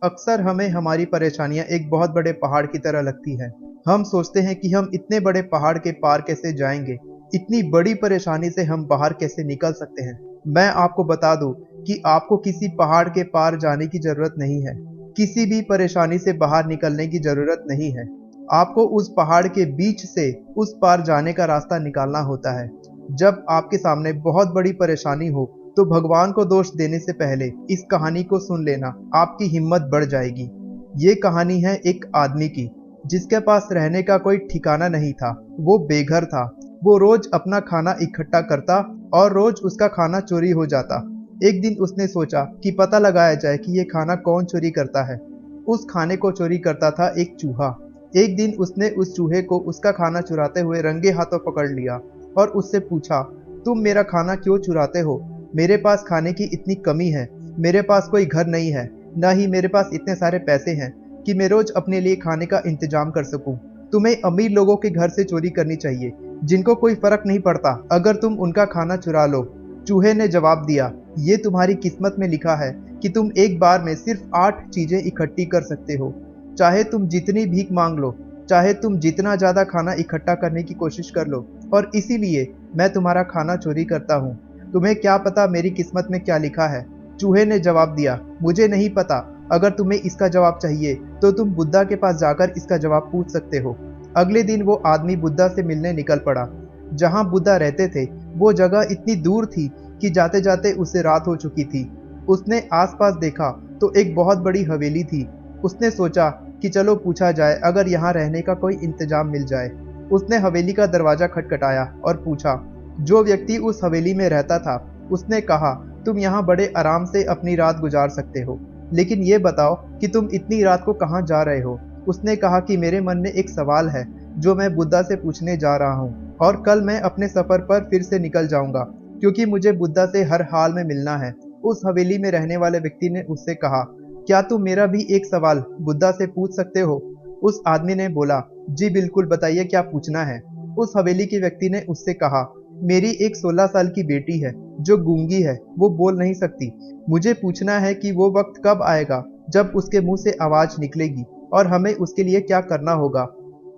अक्सर हमें हमारी परेशानियां एक बहुत बड़े पहाड़ की तरह लगती हैं। हम सोचते हैं कि हम इतने बड़े पहाड़ के पार कैसे जाएंगे, इतनी बड़ी परेशानी से हम बाहर कैसे निकल सकते हैं। मैं आपको बता दूं कि आपको किसी पहाड़ के पार जाने की जरूरत नहीं है, किसी भी परेशानी से बाहर निकलने की जरूरत नहीं है। आपको उस पहाड़ के बीच से उस पार जाने का रास्ता निकालना होता है। जब आपके सामने बहुत बड़ी परेशानी हो, तो भगवान को दोष देने से पहले इस कहानी को सुन लेना, आपकी हिम्मत बढ़ जाएगी। ये कहानी है एक आदमी की, जिसके पास रहने का कोई ठिकाना नहीं था। वो बेघर था। वो रोज अपना खाना इकट्ठा करता और रोज उसका खाना चोरी हो जाता। एक दिन उसने सोचा कि पता लगाया जाए कि ये खाना कौन चोरी करता है। उस खाने को चोरी करता था एक चूहा। एक दिन उसने उस चूहे को उसका खाना चुराते हुए रंगे हाथों पकड़ लिया और उससे पूछा, तुम मेरा खाना क्यों चुराते हो? मेरे पास खाने की इतनी कमी है, मेरे पास कोई घर नहीं है, न ही मेरे पास इतने सारे पैसे हैं कि मैं रोज अपने लिए खाने का इंतजाम कर सकूं। तुम्हें अमीर लोगों के घर से चोरी करनी चाहिए, जिनको कोई फर्क नहीं पड़ता अगर तुम उनका खाना चुरा लो। चूहे ने जवाब दिया, ये तुम्हारी किस्मत में लिखा है कि तुम एक बार में सिर्फ 8 चीजें इकट्ठी कर सकते हो। चाहे तुम जितनी भीख मांग लो, चाहे तुम जितना ज्यादा खाना इकट्ठा करने की कोशिश कर लो, और इसीलिए मैं तुम्हारा खाना चोरी करता हूँ। तुम्हें क्या पता मेरी किस्मत में क्या लिखा है? चूहे ने जवाब दिया, मुझे नहीं पता। अगर तुम्हें इसका जवाब चाहिए तो तुम बुद्धा के पास जाकर इसका जवाब पूछ सकते हो। अगले दिन वो आदमी बुद्धा से मिलने निकल पड़ा। जहां बुद्धा रहते थे वो जगह इतनी दूर थी कि जाते जाते उसे रात हो चुकी थी। उसने आसपास देखा तो एक बहुत बड़ी हवेली थी। उसने सोचा कि चलो पूछा जाए अगर यहाँ रहने का कोई इंतजाम मिल जाए। उसने हवेली का दरवाजा खटखटाया और पूछा। जो व्यक्ति उस हवेली में रहता था उसने कहा, तुम यहाँ बड़े आराम से अपनी रात गुजार सकते हो, लेकिन ये बताओ कि तुम इतनी रात को कहाँ जा रहे हो? उसने कहा कि मेरे मन में एक सवाल है जो मैं बुद्धा से पूछने जा रहा हूँ, और कल मैं अपने सफर पर फिर से निकल जाऊंगा, क्योंकि मुझे बुद्धा से हर हाल में मिलना है। उस हवेली में रहने वाले व्यक्ति ने उससे कहा, क्या तुम मेरा भी एक सवाल बुद्धा से पूछ सकते हो? उस आदमी ने बोला, जी बिल्कुल, बताइए क्या पूछना है। उस हवेली के व्यक्ति ने उससे कहा, मेरी एक 16 साल की बेटी है जो गूंगी है, वो बोल नहीं सकती। मुझे पूछना है कि वो वक्त कब आएगा जब उसके मुंह से आवाज निकलेगी, और हमें उसके लिए क्या करना होगा।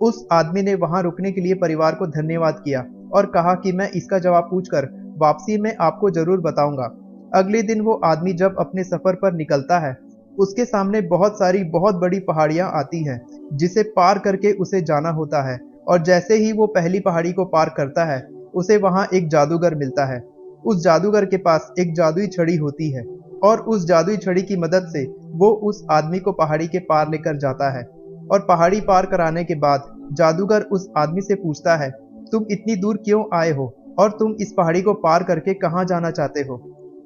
उस आदमी ने वहां रुकने के लिए परिवार को धन्यवाद किया और कहा कि मैं इसका जवाब पूछकर वापसी में आपको जरूर बताऊंगा। अगले दिन वो आदमी जब अपने सफर पर निकलता है, उसके सामने बहुत सारी बहुत बड़ी पहाड़ियां आती हैं, जिसे पार करके उसे जाना होता है। और जैसे ही वो पहली पहाड़ी को पार करता है, उसे वहां एक जादूगर मिलता है। उस जादूगर के पास एक जादुई छड़ी होती है, और उस जादुई छड़ी की मदद से वो उस आदमी को पहाड़ी के पार लेकर जाता है। और पहाड़ी पार कराने के बाद जादूगर उस आदमी से पूछता है, तुम इतनी दूर क्यों आए हो, और तुम इस पहाड़ी को पार करके कहाँ जाना चाहते हो?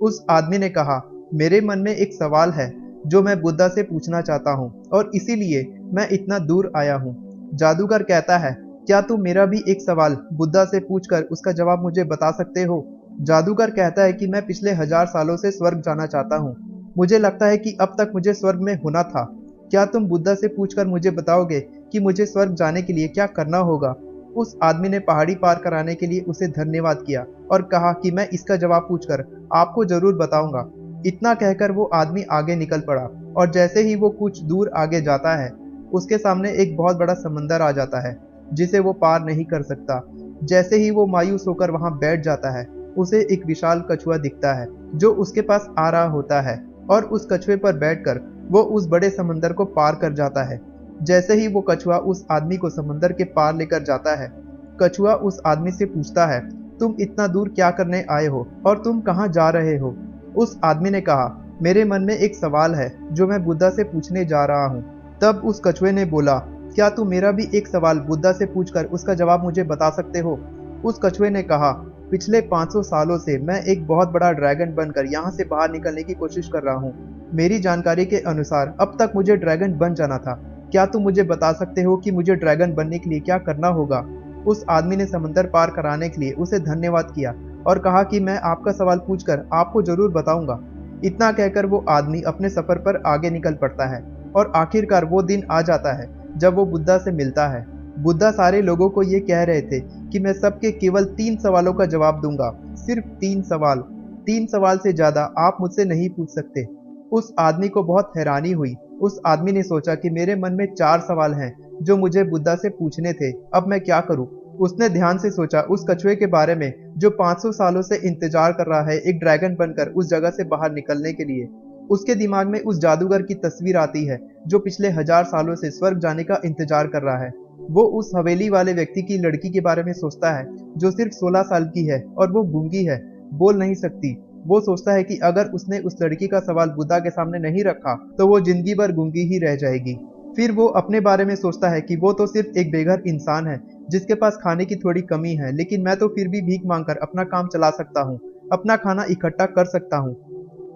उस आदमी ने कहा, मेरे मन में एक सवाल है जो मैं बुद्धा से पूछना चाहता हूँ, और इसीलिए मैं इतना दूर आया हूँ। जादूगर कहता है, क्या तुम मेरा भी एक सवाल बुद्धा से पूछकर उसका जवाब मुझे बता सकते हो? जादूगर कहता है कि मैं पिछले 1000 सालों से स्वर्ग जाना चाहता हूँ। मुझे लगता है कि अब तक मुझे स्वर्ग में होना था। क्या तुम बुद्धा से पूछकर मुझे बताओगे कि मुझे स्वर्ग जाने के लिए क्या करना होगा? उस आदमी ने पहाड़ी पार कराने के लिए उसे धन्यवाद किया और कहा कि मैं इसका जवाब पूछकर आपको जरूर बताऊंगा। इतना कहकर वो आदमी आगे निकल पड़ा, और जैसे ही वो कुछ दूर आगे जाता है, उसके सामने एक बहुत बड़ा समंदर आ जाता है, जिसे वो पार नहीं कर सकता। जैसे ही वो मायूस होकर वहां बैठ जाता है, उसे एक विशाल कछुआ दिखता है जो उसके पास आ रहा होता है, और उस कछुए पर बैठकर वो उस बड़े समंदर को पार कर जाता है। जैसे ही वो कछुआ उस आदमी को समंदर के पार लेकर जाता है, कछुआ उस आदमी से पूछता है, तुम इतना दूर क्या करने आए हो, और तुम कहाँ जा रहे हो? उस आदमी ने कहा, मेरे मन में एक सवाल है जो मैं बुद्धा से पूछने जा रहा हूँ। तब उस कछुए ने बोला, क्या तुम मेरा भी एक सवाल बुद्धा से पूछकर उसका जवाब मुझे बता सकते हो? उस कछुए ने कहा, पिछले 500 सालों से मैं एक बहुत बड़ा ड्रैगन बनकर यहाँ से बाहर निकलने की कोशिश कर रहा हूँ। मेरी जानकारी के अनुसार अब तक मुझे ड्रैगन बन जाना था। क्या तुम मुझे बता सकते हो कि मुझे ड्रैगन बनने के लिए क्या करना होगा? उस आदमी ने समंदर पार कराने के लिए उसे धन्यवाद किया और कहा कि मैं आपका सवाल पूछकर आपको जरूर बताऊंगा। इतना कहकर वो आदमी अपने सफर पर आगे निकल पड़ता है, और आखिरकार वो दिन आ जाता है जब वो बुद्धा से मिलता है। बुद्धा सारे लोगों को ये कह रहे थे कि मैं सबके केवल 3 सवालों का जवाब दूंगा, सिर्फ 3 सवाल। 3 सवाल से ज्यादा आप मुझसे नहीं पूछ सकते। उस आदमी को बहुत हैरानी हुई। उस आदमी ने सोचा कि मेरे मन में 4 सवाल हैं जो मुझे बुद्धा से पूछने थे, अब मैं क्या करूं? उसने ध्यान से सोचा उस कछुए के बारे में जो 500 सालों से इंतजार कर रहा है एक ड्रैगन बनकर उस जगह से बाहर निकलने के लिए। उसके दिमाग में उस जादूगर की तस्वीर आती है जो पिछले 1000 सालों से स्वर्ग जाने का इंतजार कर रहा है। वो उस हवेली वाले व्यक्ति की लड़की के बारे में सोचता है जो सिर्फ 16 साल की है और वो गूंगी है, बोल नहीं सकती। वो सोचता है कि अगर उसने उस लड़की का सवाल बुद्धा के सामने नहीं रखा तो वो जिंदगी भर गूंगी ही रह जाएगी। फिर वो अपने बारे में सोचता है कि वो तो सिर्फ एक बेघर इंसान है जिसके पास खाने की थोड़ी कमी है, लेकिन मैं तो फिर भी भीख मांगकर अपना काम चला सकता हूँ, अपना खाना इकट्ठा कर सकता हूँ।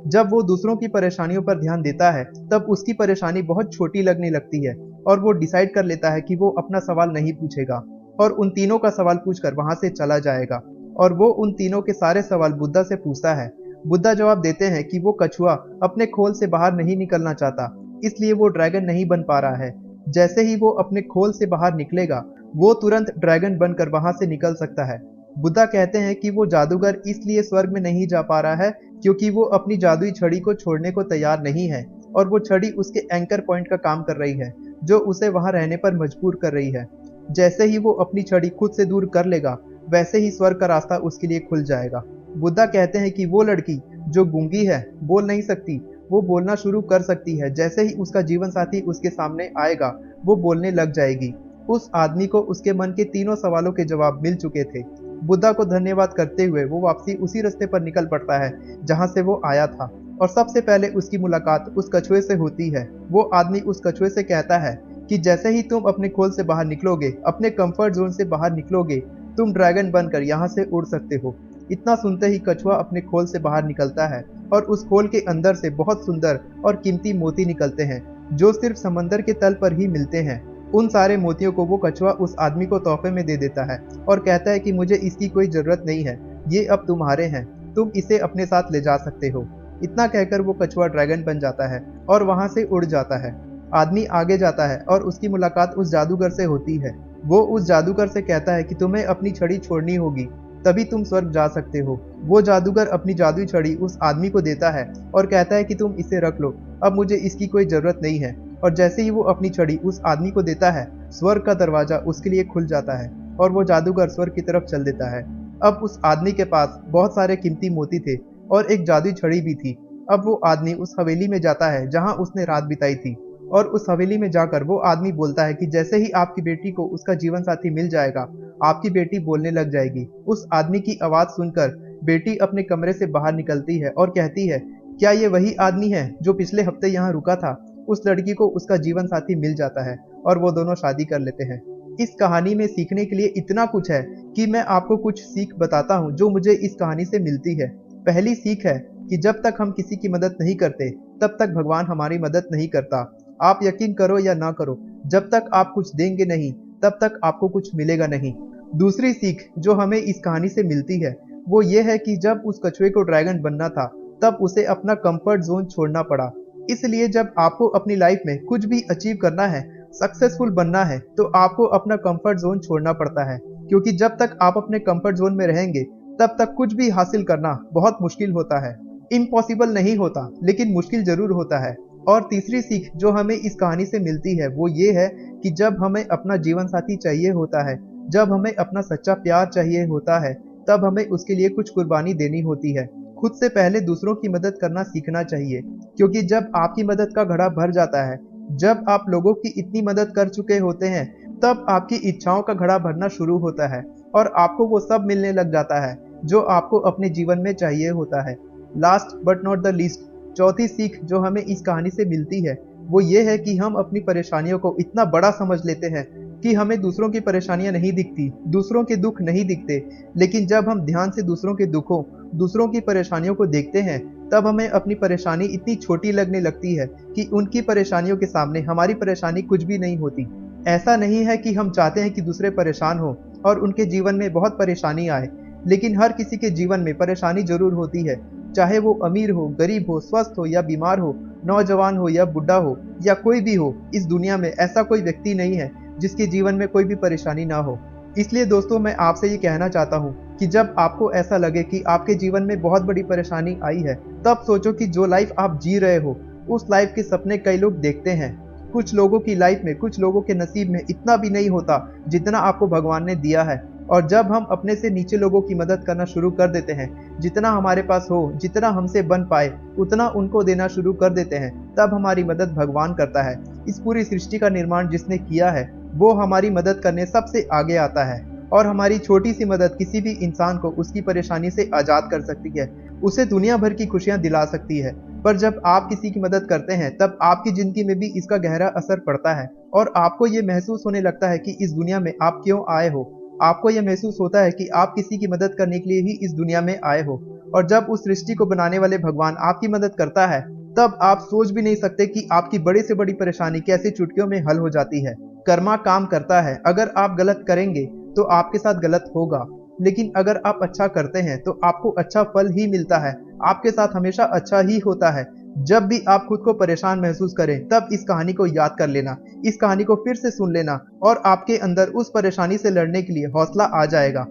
जब वो दूसरों की परेशानियों पर ध्यान देता है तब उसकी परेशानी बहुत छोटी लगने लगती है और वो डिसाइड कर लेता है कि वो अपना सवाल नहीं पूछेगा और उन तीनों का सवाल पूछकर वहां से चला जाएगा। और वो उन तीनों के सारे सवाल बुद्धा से पूछता है। बुद्धा जवाब देते हैं कि वो कछुआ अपने खोल से बाहर नहीं निकलना चाहता, इसलिए वो ड्रैगन नहीं बन पा रहा है। जैसे ही वो अपने खोल से बाहर निकलेगा वो तुरंत ड्रैगन बनकर वहां से निकल सकता है। बुद्धा कहते हैं कि वो जादूगर इसलिए स्वर्ग में नहीं जा पा रहा है क्योंकि वो अपनी जादुई छड़ी को छोड़ने को तैयार नहीं है और वो छड़ी उसके एंकर पॉइंट का काम कर रही है जो उसे वहां रहने पर मजबूर कर रही है। जैसे ही वो अपनी छड़ी खुद से दूर कर लेगा वैसे ही स्वर्ग का रास्ता उसके लिए खुल जाएगा। बुद्धा कहते हैं कि वो लड़की जो गूंगी है, बोल नहीं सकती, वो बोलना शुरू कर सकती है। जैसे ही उसका जीवन साथी उसके सामने आएगा वो बोलने लग जाएगी। उस आदमी को उसके मन के तीनों सवालों के जवाब मिल चुके थे। बुद्धा को धन्यवाद करते हुए वो वापसी उसी रास्ते पर निकल पड़ता है जहां से वो आया था और सबसे पहले उसकी मुलाकात उस कछुए से होती है। वो आदमी उस कछुए से कहता है कि जैसे ही तुम अपने खोल से बाहर निकलोगे, अपने कंफर्ट जोन से बाहर निकलोगे, तुम ड्रैगन बनकर यहाँ से उड़ सकते हो। इतना सुनते ही कछुआ अपने खोल से बाहर निकलता है और उस खोल के अंदर से बहुत सुंदर और कीमती मोती निकलते हैं जो सिर्फ समंदर के तल पर ही मिलते हैं। उन सारे मोतियों को वो कछुआ उस आदमी को तोहफे में दे देता है और कहता है कि मुझे इसकी कोई जरूरत नहीं है, ये अब तुम्हारे हैं, तुम इसे अपने साथ ले जा सकते हो। इतना कहकर वो कछुआ ड्रैगन बन जाता है और वहां से उड़ जाता है। आदमी आगे जाता है और उसकी मुलाकात उस जादूगर से होती है। वो उस जादूगर से कहता है कि तुम्हें अपनी छड़ी छोड़नी होगी, तभी तुम स्वर्ग जा सकते हो। वो जादूगर अपनी जादुई छड़ी उस आदमी को देता है और कहता है कि तुम इसे रख लो, अब मुझे इसकी कोई जरूरत नहीं है। और जैसे ही वो अपनी छड़ी उस आदमी को देता है स्वर्ग का दरवाजा उसके लिए खुल जाता है और वो जादूगर स्वर्ग की तरफ चल देता है। अब उस आदमी के पास बहुत सारे कीमती मोती थे और एक जादुई छड़ी भी थी। अब वो आदमी उस हवेली में जाता है जहां उसने रात बिताई थी और उस हवेली में जाकर वो आदमी बोलता है कि जैसे ही आपकी बेटी को उसका जीवन साथी मिल जाएगा आपकी बेटी बोलने लग जाएगी। उस आदमी की आवाज सुनकर बेटी अपने कमरे से बाहर निकलती है और कहती है, क्या ये वही आदमी है जो पिछले हफ्ते यहाँ रुका था? उस लड़की को उसका जीवन साथी मिल जाता है और वो दोनों शादी कर लेते हैं। इस कहानी में सीखने के लिए इतना कुछ है कि मैं आपको कुछ सीख बताता हूँ जो मुझे इस कहानी से मिलती है। पहली सीख है कि जब तक हम किसी की मदद नहीं करते तब तक भगवान हमारी मदद नहीं करता। आप यकीन करो या ना करो, जब तक आप कुछ देंगे नहीं तब तक आपको कुछ मिलेगा नहीं। दूसरी सीख जो हमें इस कहानी से मिलती है वो ये है कि जब उस कछुए को ड्रैगन बनना था तब उसे अपना कंफर्ट जोन छोड़ना पड़ा। इसलिए जब आपको अपनी लाइफ में कुछ भी अचीव करना है, सक्सेसफुल बनना है, तो आपको अपना कंफर्ट जोन छोड़ना पड़ता है, क्योंकि जब तक आप अपने कंफर्ट जोन में रहेंगे तब तक कुछ भी हासिल करना बहुत मुश्किल होता है। इम्पॉसिबल नहीं होता, लेकिन मुश्किल जरूर होता है। और तीसरी सीख जो हमें इस कहानी से मिलती है वो ये है कि जब हमें अपना जीवन साथी चाहिए होता है, जब हमें अपना सच्चा प्यार चाहिए होता है, तब हमें उसके लिए कुछ कुर्बानी देनी होती है। खुद से पहले दूसरों की मदद करना सीखना चाहिए, क्योंकि जब आपकी मदद का घड़ा भर जाता है, जब आप लोगों की इतनी मदद कर चुके होते हैं, तब आपकी इच्छाओं का घड़ा भरना शुरू होता है और आपको वो सब मिलने लग जाता है जो आपको अपने जीवन में चाहिए होता है। Last but not the least, चौथी सीख जो हमें इस कहानी से मिलती है वो ये है कि हम अपनी परेशानियों को इतना बड़ा समझ लेते हैं कि हमें दूसरों की परेशानियां नहीं दिखती, दूसरों के दुख नहीं दिखते। लेकिन जब हम ध्यान से दूसरों के दुखों, दूसरों की परेशानियों को देखते हैं, तब हमें अपनी परेशानी इतनी छोटी लगने लगती है कि उनकी परेशानियों के सामने हमारी परेशानी कुछ भी नहीं होती। ऐसा नहीं है कि हम चाहते हैं कि दूसरे परेशान हो और उनके जीवन में बहुत परेशानी आए, लेकिन हर किसी के जीवन में परेशानी जरूर होती है, चाहे वो अमीर हो, गरीब हो, स्वस्थ हो या बीमार हो, नौजवान हो या बुढ़ा हो या कोई भी हो। इस दुनिया में ऐसा कोई व्यक्ति नहीं है जिसके जीवन में कोई भी परेशानी ना हो। इसलिए दोस्तों, मैं आपसे ये कहना चाहता हूँ कि जब आपको ऐसा लगे कि आपके जीवन में बहुत बड़ी परेशानी आई है, तब सोचो कि जो लाइफ आप जी रहे हो उस लाइफ के सपने कई लोग देखते हैं। कुछ लोगों की लाइफ में, कुछ लोगों के नसीब में इतना भी नहीं होता जितना आपको भगवान ने दिया है। और जब हम अपने से नीचे लोगों की मदद करना शुरू कर देते हैं, जितना हमारे पास हो, जितना हमसे बन पाए उतना उनको देना शुरू कर देते हैं, तब हमारी मदद भगवान करता है। इस पूरी सृष्टि का निर्माण जिसने किया है वो हमारी मदद करने सबसे आगे आता है। और हमारी छोटी सी मदद किसी भी इंसान को उसकी परेशानी से आज़ाद कर सकती है, उसे दुनिया भर की खुशियां दिला सकती है। पर जब आप किसी की मदद करते हैं तब आपकी जिंदगी में भी इसका गहरा असर पड़ता है और आपको ये महसूस होने लगता है कि इस दुनिया में आप क्यों आए हो। आपको यह महसूस होता है कि आप किसी की मदद करने के लिए ही इस दुनिया में आए हो। और जब उस सृष्टि को बनाने वाले भगवान आपकी मदद करता है, तब आप सोच भी नहीं सकते कि आपकी बड़ी से बड़ी परेशानी कैसे चुटकियों में हल हो जाती है। कर्मा काम करता है। अगर आप गलत करेंगे तो आपके साथ गलत होगा, लेकिन अगर आप अच्छा करते हैं तो आपको अच्छा फल ही मिलता है। आपके साथ हमेशा अच्छा ही होता है। जब भी आप खुद को परेशान महसूस करें तब इस कहानी को याद कर लेना, इस कहानी को फिर से सुन लेना और आपके अंदर उस परेशानी से लड़ने के लिए हौसला आ जाएगा।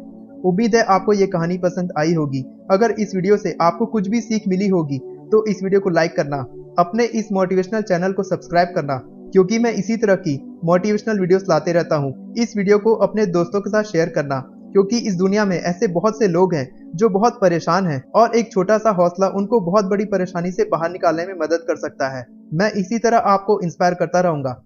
उम्मीद है आपको ये कहानी पसंद आई होगी। अगर इस वीडियो से आपको कुछ भी सीख मिली होगी तो इस वीडियो को लाइक करना, अपने इस मोटिवेशनल चैनल को सब्सक्राइब करना, क्योंकि मैं इसी तरह की मोटिवेशनल वीडियोस लाते रहता हूँ। इस वीडियो को अपने दोस्तों के साथ शेयर करना, क्योंकि इस दुनिया में ऐसे बहुत से लोग हैं जो बहुत परेशान हैं और एक छोटा सा हौसला उनको बहुत बड़ी परेशानी से बाहर निकालने में मदद कर सकता है। मैं इसी तरह आपको इंस्पायर करता रहूंगा।